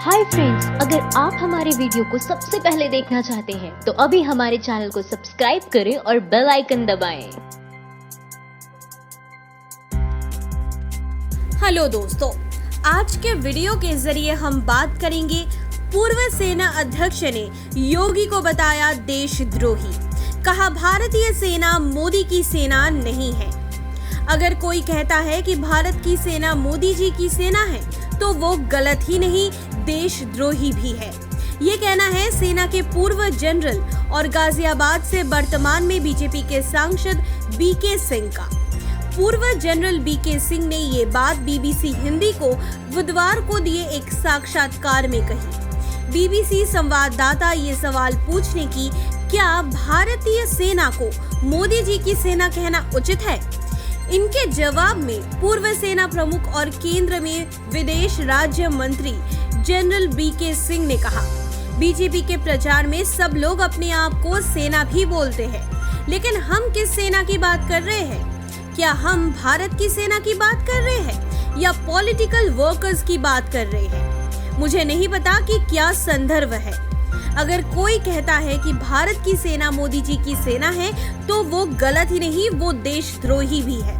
Hi friends, अगर आप हमारे वीडियो को सबसे पहले देखना चाहते हैं तो अभी हमारे चैनल को सब्सक्राइब करें और बेल आइकन दबाएं। हेलो दोस्तों, आज के वीडियो के जरिए हम बात करेंगे पूर्व सेना अध्यक्ष ने योगी को बताया देशद्रोही। कहा भारतीय सेना मोदी की सेना नहीं है। अगर कोई कहता है कि भारत की सेना मोदी जी की सेना है तो वो गलत ही नहीं, देशद्रोही भी है। ये कहना है सेना के पूर्व जनरल और गाजियाबाद से वर्तमान में बीजेपी के सांसद बीके सिंह का। पूर्व जनरल बीके सिंह ने ये बात बीबीसी हिंदी को बुधवार को दिए एक साक्षात्कार में कही। बीबीसी संवाददाता ये सवाल पूछने की क्या भारतीय सेना को मोदी जी की सेना कहना उचित है, इनके जवाब में पूर्व सेना प्रमुख और केंद्र में विदेश राज्य मंत्री जनरल बीके सिंह ने कहा, बीजेपी के प्रचार में सब लोग अपने आप को सेना भी बोलते हैं, लेकिन हम किस सेना की बात कर रहे हैं? क्या हम भारत की सेना की बात कर रहे हैं या पॉलिटिकल वर्कर्स की बात कर रहे हैं? मुझे नहीं पता कि क्या संदर्भ है। अगर कोई कहता है कि भारत की सेना मोदी जी की सेना है तो वो गलत ही नहीं, वो देशद्रोही भी है।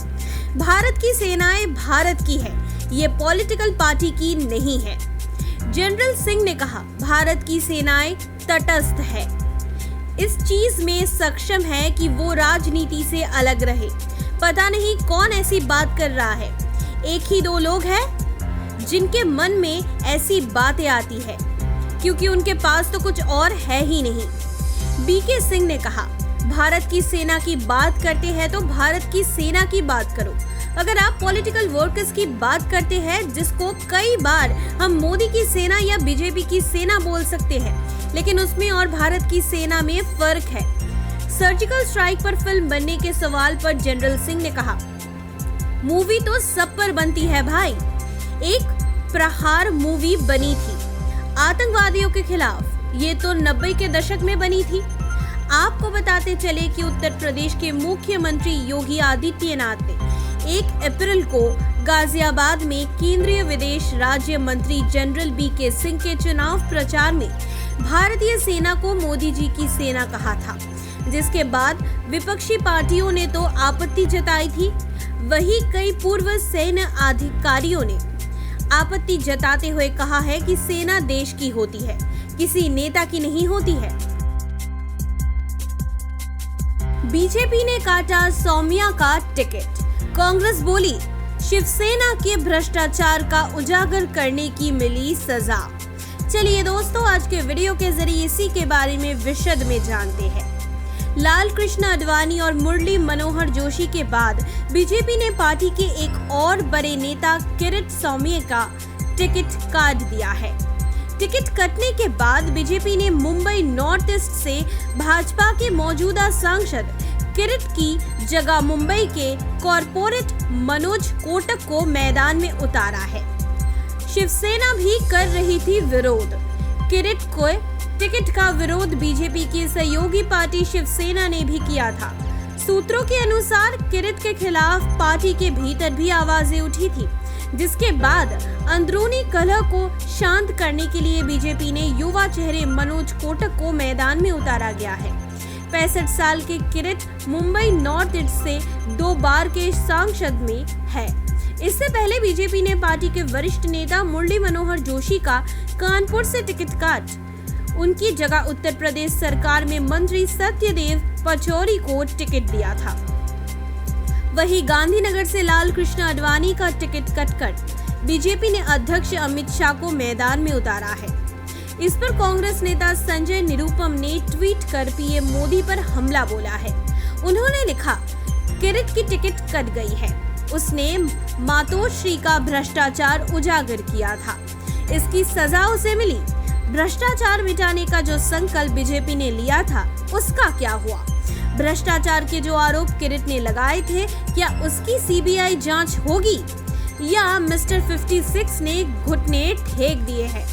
भारत की सेनाएं भारत की है, ये पॉलिटिकल पार्टी की नहीं है। जनरल सिंह ने कहा, भारत की सेनाएं तटस्थ है, इस चीज में सक्षम है कि वो राजनीति से अलग रहे। पता नहीं कौन ऐसी बात कर रहा है। एक ही दो लोग हैं जिनके मन में ऐसी बातें आती है, क्योंकि उनके पास तो कुछ और है ही नहीं। बीके सिंह ने कहा, भारत की सेना की बात करते हैं तो भारत की सेना की बात करो। अगर आप पॉलिटिकल वर्कर्स की बात करते हैं, जिसको कई बार हम मोदी की सेना या बीजेपी की सेना बोल सकते हैं, लेकिन उसमें और भारत की सेना में फर्क है। सर्जिकल स्ट्राइक पर फिल्म बनने के सवाल पर जनरल सिंह ने कहा, मूवी तो सब पर बनती है भाई। एक प्रहार मूवी बनी थी आतंकवादियों के खिलाफ, ये तो 90 के दशक में बनी थी। आपको बताते चले कि उत्तर प्रदेश के मुख्यमंत्री योगी आदित्यनाथ ने 1 अप्रैल को गाजियाबाद में केंद्रीय विदेश राज्य मंत्री जनरल बीके सिंह के चुनाव प्रचार में भारतीय सेना को मोदी जी की सेना कहा था, जिसके बाद विपक्षी पार्टियों ने तो आपत्ति जताई थी। वहीं कई पूर्व सैन्य अधिकारियों ने आपत्ति जताते हुए कहा है कि सेना देश की होती है, किसी नेता की नहीं होती है। बीजेपी ने काटा सौम्या का टिकट। कांग्रेस बोली, शिवसेना के भ्रष्टाचार का उजागर करने की मिली सजा। चलिए दोस्तों, आज के वीडियो के जरिए इसी के बारे में विशद में जानते हैं। लाल कृष्ण आडवाणी और मुरली मनोहर जोशी के बाद बीजेपी ने पार्टी के एक और बड़े नेता किरीट स्वामी का टिकट काट दिया है। टिकट कटने के बाद बीजेपी ने मुंबई नॉर्थ ईस्ट से भाजपा के मौजूदा सांसद किरीट की जगह मुंबई के कॉर्पोरेट मनोज कोटक को मैदान में उतारा है। शिवसेना भी कर रही थी विरोध। किरीट को टिकट का विरोध बीजेपी की सहयोगी पार्टी शिवसेना ने भी किया था। सूत्रों के अनुसार किरीट के खिलाफ पार्टी के भीतर भी आवाजें उठी थी, जिसके बाद अंदरूनी कलह को शांत करने के लिए बीजेपी ने युवा चेहरे मनोज कोटक को मैदान में उतारा गया है। 65 साल के किरीट मुंबई नॉर्थ ईस्ट से 2 बार के सांसद में है। इससे पहले बीजेपी ने पार्टी के वरिष्ठ नेता मुरली मनोहर जोशी का कानपुर से टिकट काट उनकी जगह उत्तर प्रदेश सरकार में मंत्री सत्यदेव पचौरी को टिकट दिया था। वहीं गांधीनगर से लाल कृष्ण आडवाणी का टिकट कटकर बीजेपी ने अध्यक्ष अमित शाह को मैदान में उतारा है। इस पर कांग्रेस नेता संजय निरुपम ने ट्वीट कर पीएम मोदी पर हमला बोला है। उन्होंने लिखा, किरीट की टिकट कट गई है, उसने मातोश्री का भ्रष्टाचार उजागर किया था, इसकी सजा उसे मिली। भ्रष्टाचार मिटाने का जो संकल्प बीजेपी ने लिया था, उसका क्या हुआ? भ्रष्टाचार के जो आरोप किरीट ने लगाए थे, क्या उसकी सीबीआई जांच होगी या मिस्टर 56 ने घुटने टेक दिए हैं?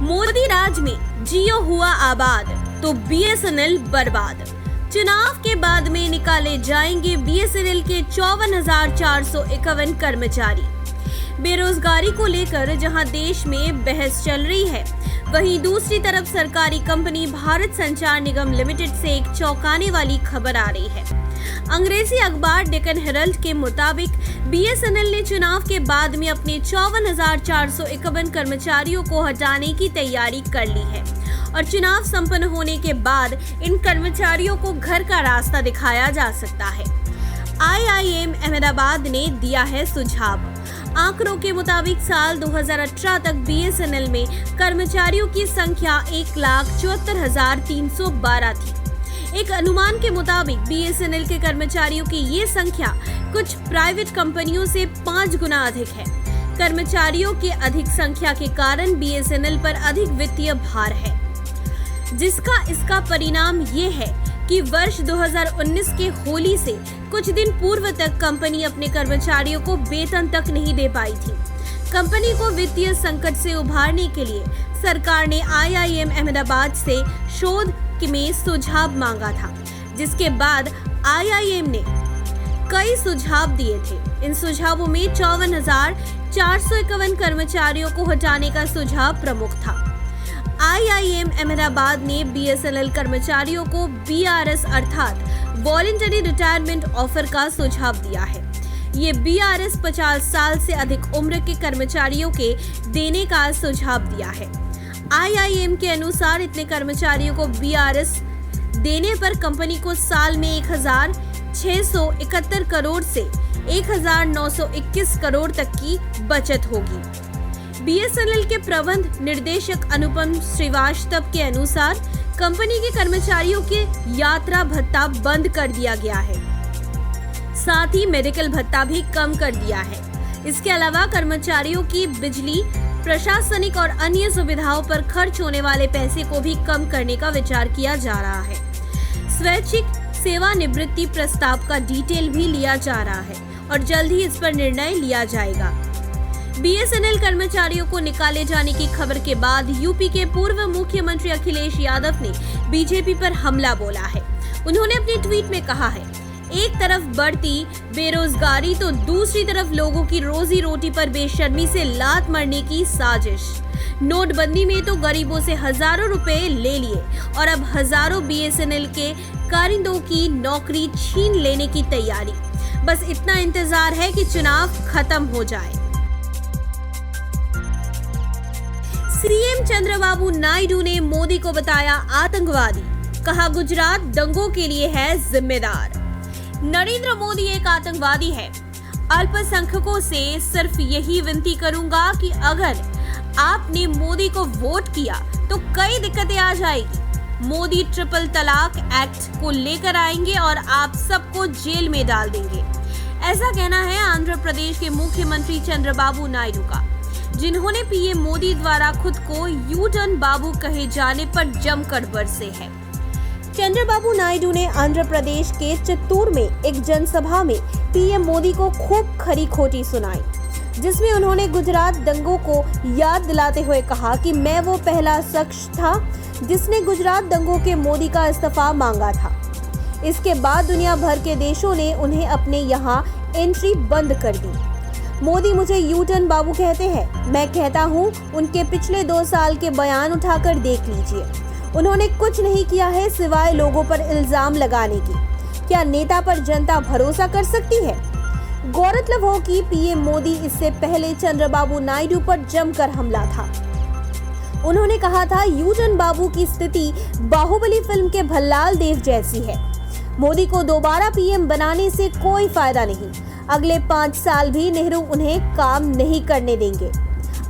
मोदी राज में जियो हुआ आबाद तो बीएसएनएल बर्बाद। चुनाव के बाद में निकाले जाएंगे बीएसएनएल के 54,451 कर्मचारी। बेरोजगारी को लेकर जहां देश में बहस चल रही है, वहीं दूसरी तरफ सरकारी कंपनी भारत संचार निगम लिमिटेड से एक चौंकाने वाली खबर आ रही है। अंग्रेजी अखबार डेक्कन हेरल्ड के मुताबिक बीएसएनएल ने चुनाव के बाद में अपने 54,451 कर्मचारियों को हटाने की तैयारी कर ली है और चुनाव संपन्न होने के बाद इन कर्मचारियों को घर का रास्ता दिखाया जा सकता है। IIM अहमदाबाद ने दिया है सुझाव। आंकड़ों के मुताबिक साल 2018 तक बीएसएनएल में कर्मचारियों की संख्या 1,74,312 थी। एक अनुमान के मुताबिक बीएसएनएल के कर्मचारियों की ये संख्या कुछ प्राइवेट कंपनियों से 5 गुना अधिक है। कर्मचारियों की अधिक संख्या के कारण बीएसएनएल पर अधिक वित्तीय भार है, जिसका इसका परिणाम ये है कि वर्ष 2019 के होली से कुछ दिन पूर्व तक कंपनी अपने कर्मचारियों को वेतन तक नहीं दे पाई थी। कंपनी को वित्तीय संकट से उभारने के लिए सरकार ने IIM अहमदाबाद से शोध में सुझाव मांगा था, जिसके बाद IIM ने कई सुझाव दिए थे। इन सुझावों में 54,451 कर्मचारियों को हटाने का सुझाव प्रमुख था। IIM अहमदाबाद ने BSNL कर्मचारियों को BRS अर्थात वॉलंटरी रिटायरमेंट ऑफर का सुझाव दिया है। ये BRS 50 साल से अधिक उम्र के कर्मचारियों के देने का सुझाव दिया है। IIM के अनुसार इतने कर्मचारियों को BRS देने पर कंपनी को साल में 1,671 करोड़ से 1,921 करोड़ तक की बचत होगी। BSNL के प्रबंध निदेशक अनुपम श्रीवास्तव के अनुसार कंपनी के कर्मचारियों के यात्रा भत्ता बंद कर दिया गया है, साथ ही मेडिकल भत्ता भी कम कर दिया है। इसके अलावा कर्मचारियों की बिजली, प्रशासनिक और अन्य सुविधाओं पर खर्च होने वाले पैसे को भी कम करने का विचार किया जा रहा है। स्वैच्छिक सेवानिवृत्ति प्रस्ताव का डिटेल भी लिया जा रहा है और जल्द ही इस पर निर्णय लिया जाएगा। BSNL कर्मचारियों को निकाले जाने की खबर के बाद यूपी के पूर्व मुख्यमंत्री अखिलेश यादव ने बीजेपी पर हमला बोला है। उन्होंने अपने ट्वीट में कहा है, एक तरफ बढ़ती बेरोजगारी तो दूसरी तरफ लोगों की रोजी रोटी पर बेशर्मी से लात मारने की साजिश। नोटबंदी में तो गरीबों से हजारों रुपए ले लिए और अब हजारों BSNL के कारिंदों की नौकरी छीन लेने की तैयारी। बस इतना इंतजार है कि चुनाव खत्म हो जाए। सीएम चंद्रबाबू नायडू ने मोदी को बताया आतंकवादी, कहा गुजरात दंगों के लिए है जिम्मेदार। नरेंद्र मोदी एक आतंकवादी है। अल्पसंख्यकों से सिर्फ यही विनती करूंगा कि अगर आपने मोदी को वोट किया तो कई दिक्कतें आ जाएगी। मोदी ट्रिपल तलाक एक्ट को लेकर आएंगे और आप सबको जेल में डाल देंगे। ऐसा कहना है आंध्र प्रदेश के मुख्यमंत्री चंद्रबाबू नायडू का, जिन्होंने पीएम मोदी द्वारा खुद को यू टर्न बाबू कहे जाने पर जमकर बरसे हैं। चंद्रबाबू नायडू ने आंध्र प्रदेश के चित्तूर में एक जनसभा में पीएम मोदी को खूब खरी खोटी सुनाई, जिसमें उन्होंने गुजरात दंगों को याद दिलाते हुए कहा कि मैं वो पहला शख्स था जिसने गुजरात दंगों के मोदी का इस्तीफा मांगा था। इसके बाद दुनिया भर के देशों ने उन्हें अपने यहाँ एंट्री बंद कर दी। मोदी मुझे यू टर्न बाबू कहते हैं। मैं कहता हूँ उनके पिछले 2 साल के बयान उठाकर देख लीजिए। उन्होंने कुछ नहीं किया है सिवाय लोगों पर इल्जाम लगाने की। क्या नेता पर जनता भरोसा कर सकती है? गौरतलब हो कि पीएम मोदी इससे पहले चंद्रबाबू नायडू पर जमकर हमला था। उन्होंने कहा था यू टर्न बाबू की स्थिति बाहुबली फिल्म के भल्लाल देव जैसी है। मोदी को दोबारा पीएम बनाने से कोई फायदा नहीं। अगले 5 साल भी नेहरू उन्हें काम नहीं करने देंगे।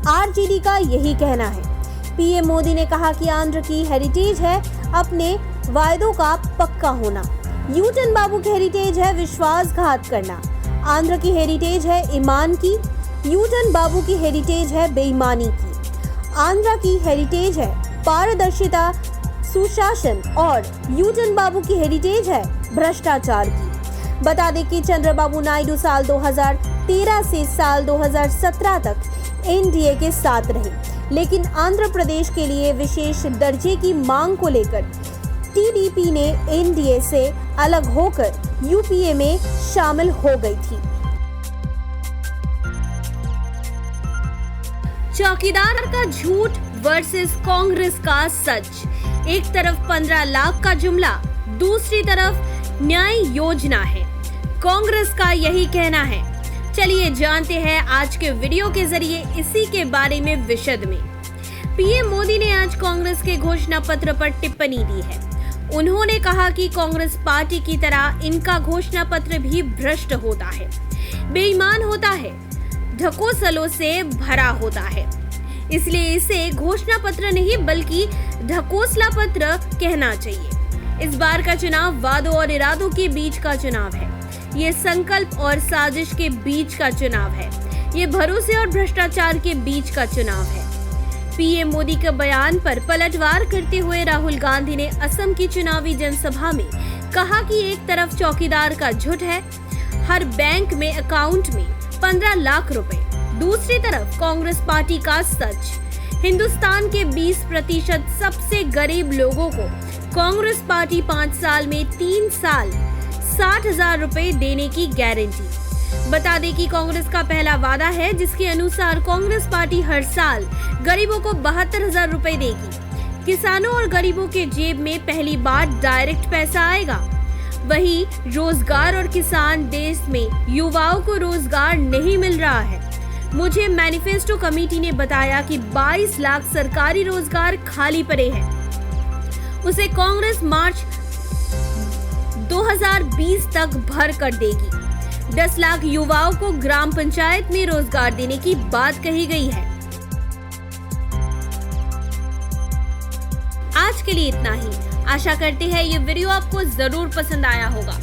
आरजेडी का यही कहना है। पीएम मोदी ने कहा कि आंध्र की हेरिटेज है अपने वायदों का पक्का होना। यू टर्न बाबू की हेरिटेज है विश्वासघात करना। आंध्र की हेरिटेज है ईमान की, यू टर्न बाबू की हेरिटेज है बेईमानी की। आंध्र की हेरिटेज है पारदर्शिता, सुशासन और यू टर्न बाबू की हेरिटेज है भ्रष्टाचार की। बता दें कि चंद्रबाबू नायडू साल 2013 से साल 2017 तक एनडीए के साथ रहे, लेकिन आंध्र प्रदेश के लिए विशेष दर्जे की मांग को लेकर टीडीपी ने एनडीए से अलग होकर यूपीए में शामिल हो गई थी। चौकीदार का झूठ वर्सेस कांग्रेस का सच। एक तरफ 15 लाख का जुमला, दूसरी तरफ न्याय योजना है। कांग्रेस का यही कहना है। चलिए जानते हैं आज के वीडियो के जरिए इसी के बारे में विशद में। पीएम मोदी ने आज कांग्रेस के घोषणा पत्र पर टिप्पणी दी है। उन्होंने कहा कि कांग्रेस पार्टी की तरह इनका घोषणा पत्र भी भ्रष्ट होता है, बेईमान होता है, ढकोसलों से भरा होता है। इसलिए इसे घोषणा पत्र नहीं बल्कि ढकोसला पत्र कहना चाहिए। इस बार का चुनाव वादों और इरादों के बीच का चुनाव है। ये संकल्प और साजिश के बीच का चुनाव है। ये भरोसे और भ्रष्टाचार के बीच का चुनाव है। पीएम मोदी के बयान पर पलटवार करते हुए राहुल गांधी ने असम की चुनावी जनसभा में कहा कि एक तरफ चौकीदार का झूठ है, हर बैंक में अकाउंट में 15 लाख रुपए, दूसरी तरफ कांग्रेस पार्टी का सच। हिंदुस्तान के 20% सबसे गरीब लोगों को कांग्रेस पार्टी 5 साल में 3 साल 60,000 रुपए देने की गारंटी। बता दें कि कांग्रेस का पहला वादा है जिसके अनुसार कांग्रेस पार्टी हर साल गरीबों को 72,000 रुपए देगी। किसानों और गरीबों के जेब में पहली बार डायरेक्ट पैसा आएगा। वहीं रोजगार और किसान देश में युवाओं को रोजगार नहीं मिल रहा है। मुझे मैनिफेस्टो कमेटी ने बताया कि 22 लाख सरकारी रोजगार खाली पड़े हैं। उसे कांग्रेस मार्च 2020 तक भर कर देगी। 10 लाख युवाओं को ग्राम पंचायत में रोजगार देने की बात कही गई है। आज के लिए इतना ही। आशा करते हैं ये वीडियो आपको जरूर पसंद आया होगा।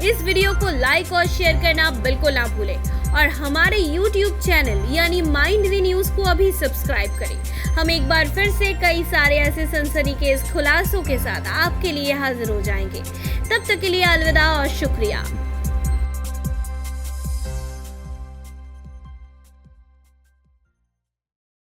इस वीडियो को लाइक और शेयर करना बिल्कुल ना भूलें और हमारे YouTube चैनल यानी माइंड वी न्यूज को अभी सब्सक्राइब करें। हम एक बार फिर से कई सारे ऐसे सनसनीखेज खुलासों के साथ आपके लिए हाजिर हो जाएंगे। तब तक के लिए अलविदा और शुक्रिया।